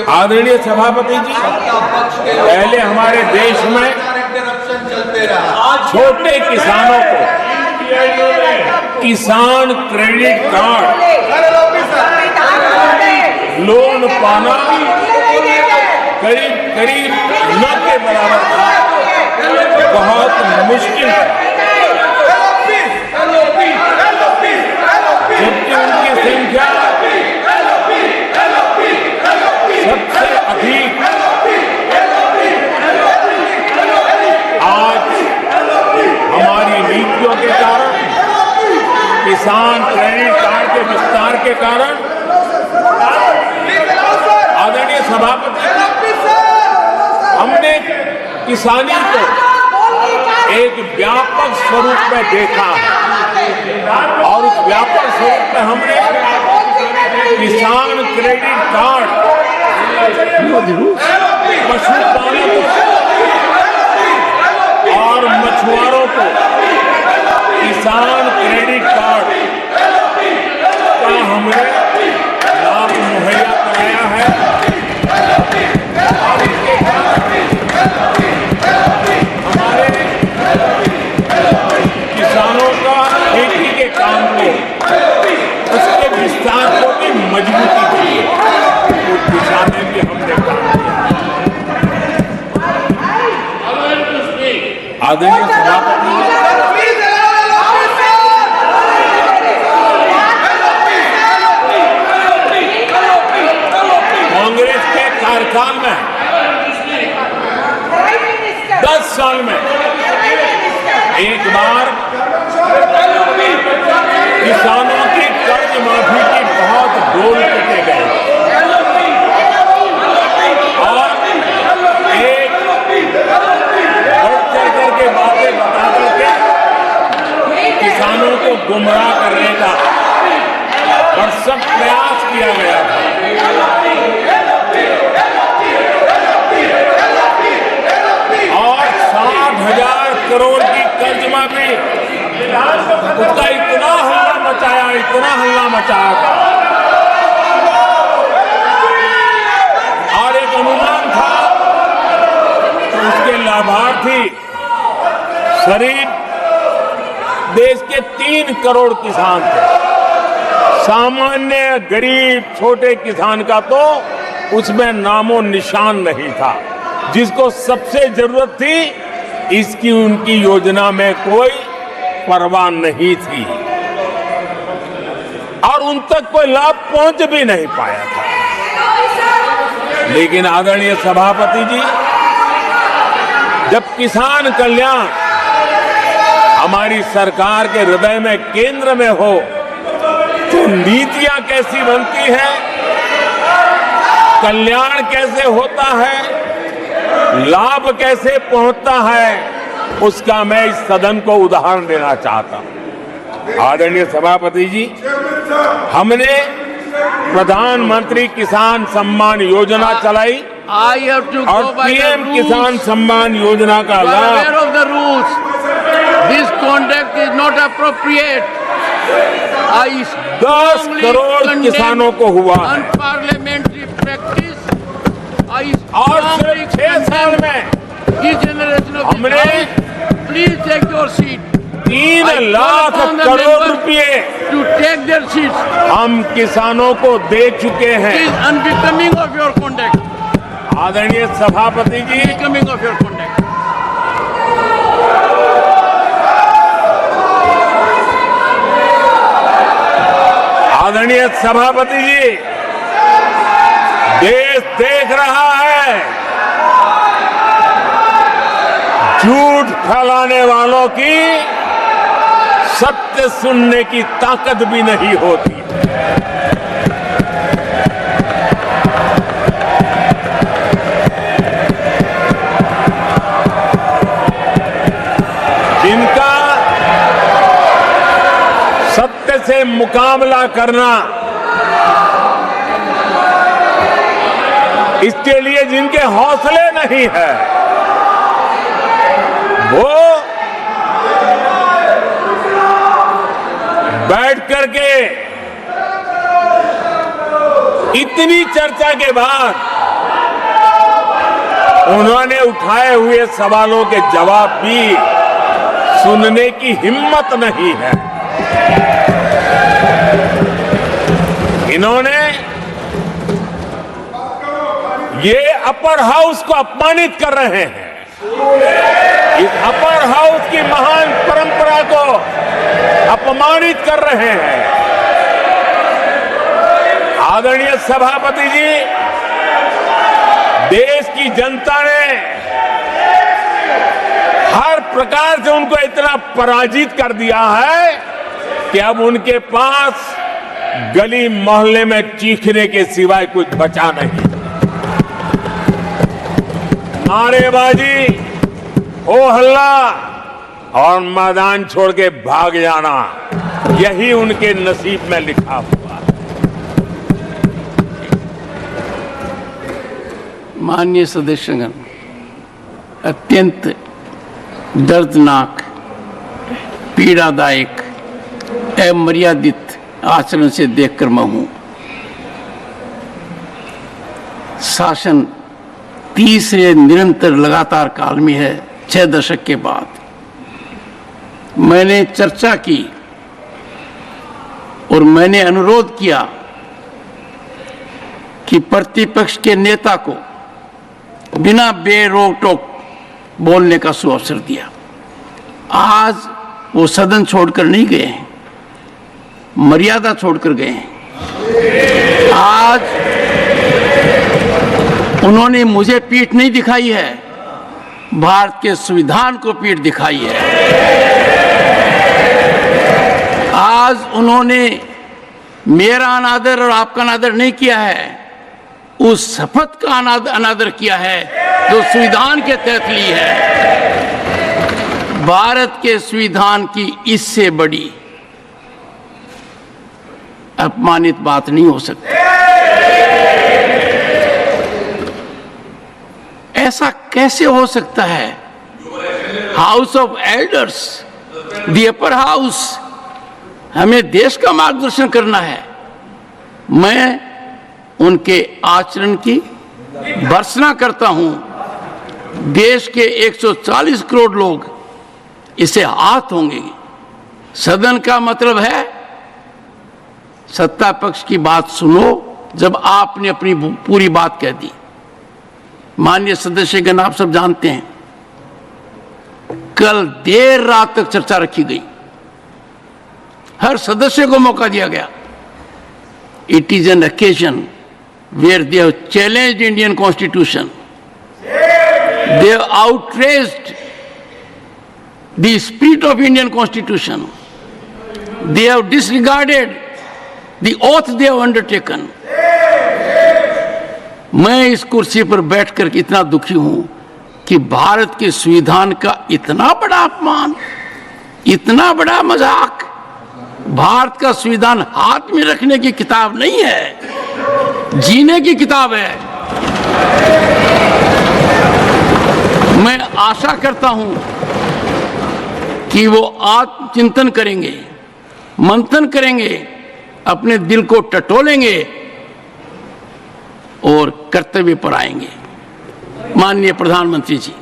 आदरणीय सभापति जी, पहले हमारे देश में छोटे किसानों को किसान क्रेडिट कार्ड लोन पाना करीब करीब न के बराबर था, बहुत मुश्किल है। जबकि उनकी संख्या सबसे अधिक आज हमारी नीतियों के कारण, किसान क्रेडिट कार्ड के विस्तार के कारण, आदरणीय सभापति, हमने किसानी को एक व्यापक स्वरूप में देखा है और उस व्यापक स्वरूप में हमने किसान क्रेडिट कार्ड पशुपालकों और मछुआरों को किसान क्रेडिट कार्ड का हमने लाभ मुहैया कराया है। और इसके हमारे किसानों का खेती के काम को, उसके विस्तार को भी मजबूती दी है। उस दिशा में भी हमने काम किया। आदरणीय सभापति, कांग्रेस के कार्यकाल में 10 साल में एक बार किसानों की कर्ज माफी की बहुत डोल पिटे गए और एक बढ़ चढ़ करके बातें बता करके किसानों को गुमराह करने का भरसक प्रयास किया गया था। और 60,000 करोड़ की कर्ज माफी, उसका इतना हल्ला मचाया था और एक अनुमान था कि उसके लाभार्थी करीब देश के 3 करोड़ किसान थे। सामान्य गरीब छोटे किसान का तो उसमें नामो निशान नहीं था। जिसको सबसे जरूरत थी, इसकी उनकी योजना में कोई परवाह नहीं थी और उन तक कोई लाभ पहुंच भी नहीं पाया था। लेकिन आदरणीय सभापति जी, जब किसान कल्याण हमारी सरकार के हृदय में, केंद्र में हो, तो नीतियां कैसी बनती है, कल्याण कैसे होता है, लाभ कैसे पहुंचता है, उसका मैं इस सदन को उदाहरण देना चाहता हूं। आदरणीय सभापति जी, हमने प्रधानमंत्री किसान सम्मान योजना चलाई और पीएम किसान सम्मान योजना का लाभ This conduct is not appropriate. 10 crore किसानों को हुआ है Unparliamentary practice. और सिर्फ 6 साल में हमने Please take your seat. 3 lakh crore रुपए To take their seats. हम किसानों को दे चुके हैं। It is unbecoming of your conduct. आदरणीय सभापति जी, Unbecoming of your conduct. आदरणीय सभापति जी, देश देख रहा है, झूठ फैलाने वालों की सत्य सुनने की ताकत भी नहीं होती। जिनका सत्य से मुकाबला करना, इसके लिए जिनके हौसले नहीं है, वो बैठ करके इतनी चर्चा के बाद उन्होंने उठाए हुए सवालों के जवाब भी सुनने की हिम्मत नहीं है। इन्होंने ये अपर हाउस को अपमानित कर रहे हैं। इस अपर हाउस की महान परंपरा को अपमानित कर रहे हैं। आदरणीय सभापति जी, देश की जनता ने हर प्रकार से उनको इतना पराजित कर दिया है कि अब उनके पास गली मोहल्ले में चीखने के सिवाय कुछ बचा नहीं। नारेबाजी, हो हल्ला और मैदान छोड़ के भाग जाना, यही उनके नसीब में लिखा हुआ है। माननीय सदस्यगण, अत्यंत दर्दनाक, पीड़ादायक, अमर्यादित आचरण से देखकर मैं हूं। शासन तीसरे निरंतर लगातार काल में है। 6 दशक के बाद मैंने चर्चा की और मैंने अनुरोध किया कि प्रतिपक्ष के नेता को बिना बेरोक टोक बोलने का सुअवसर दिया। आज वो सदन छोड़कर नहीं गए हैं, मर्यादा छोड़कर गए हैं। आज उन्होंने मुझे पीठ नहीं दिखाई है, भारत के संविधान को पीठ दिखाई है। आज उन्होंने मेरा अनादर और आपका अनादर नहीं किया है, उस शपथ का अनादर किया है जो संविधान के तहत ली है। भारत के संविधान की इससे बड़ी अपमानित बात नहीं हो सकती। ऐसा कैसे हो सकता है? House of elders, the upper house, हमें देश का मार्गदर्शन करना है। मैं उनके आचरण की भर्त्सना करता हूं। देश के 140 करोड़ लोग इसे हाथ होंगे। सदन का मतलब है सत्ता पक्ष की बात सुनो जब आपने अपनी पूरी बात कह दी। माननीय सदस्यगण, आप सब जानते हैं कल देर रात तक चर्चा रखी गई, हर सदस्य को मौका दिया गया। It is an occasion where they have challenged Indian Constitution, they have outraged the spirit of Indian Constitution, they have disregarded the oath they have undertaken. मैं इस कुर्सी पर बैठकर इतना दुखी हूं कि भारत के संविधान का इतना बड़ा अपमान, इतना बड़ा मजाक। भारत का संविधान हाथ में रखने की किताब नहीं है, जीने की किताब है। मैं आशा करता हूं कि वो आत्मचिंतन करेंगे, मंथन करेंगे, अपने दिल को टटोलेंगे और कर्तव्य पर आएंगे। माननीय प्रधानमंत्री जी,